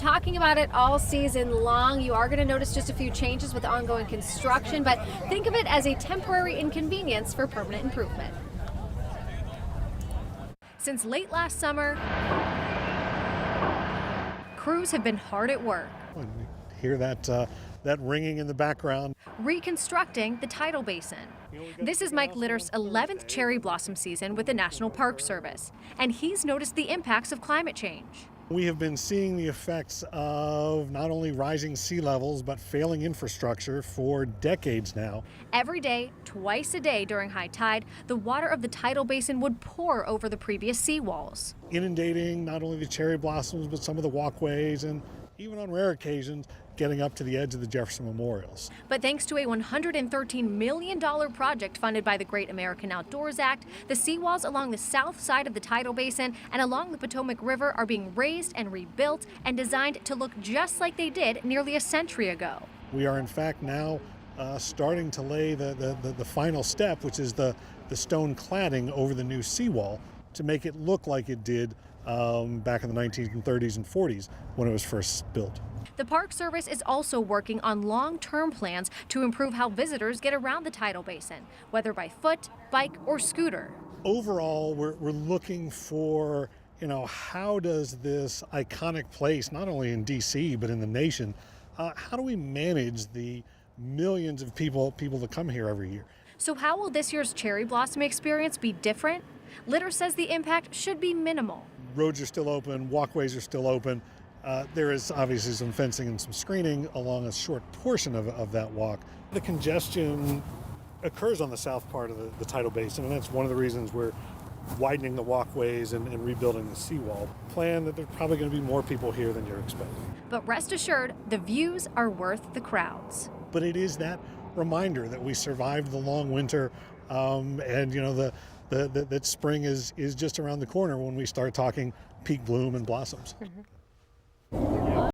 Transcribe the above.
talking about it all season long. You are going to notice just a few changes with ongoing construction, but think of it as a temporary inconvenience for permanent improvement. Since late last summer, crews have been hard at work. Hear that ringing in the background. Reconstructing the Tidal Basin. This is Mike Litter's 11th cherry blossom season with the National Park Service, and he's noticed the impacts of climate change. We have been seeing the effects of not only rising sea levels, but failing infrastructure for decades now. Every day, twice a day during high tide, the water of the Tidal Basin would pour over the previous seawalls, Inundating not only the cherry blossoms, but some of the walkways, and even on rare occasions, getting up to the edge of the Jefferson Memorials. But thanks to a $113 million project funded by the Great American Outdoors Act, the seawalls along the south side of the Tidal Basin and along the Potomac River are being raised and rebuilt and designed to look just like they did nearly a century ago. We are in fact now starting to lay the final step, which is the stone cladding over the new seawall to make it look like it did back in the 1930s and 40s when it was first built. The Park Service is also working on long-term plans to improve how visitors get around the Tidal Basin, whether by foot, bike, or scooter. Overall, we're looking for, how does this iconic place, not only in D.C., but in the nation, how do we manage the millions of people that come here every year? So how will this year's cherry blossom experience be different? Litter says the impact should be minimal. Roads are still open, walkways are still open. There is obviously some fencing and some screening along a short portion of that walk. The congestion occurs on the south part of the Tidal Basin, and that's one of the reasons we're widening the walkways and rebuilding the seawall. Plan that there's probably going to be more people here than you're expecting. But rest assured, the views are worth the crowds. But it is that reminder that we survived the long winter, and that spring is just around the corner when we start talking peak bloom and blossoms. Mm-hmm.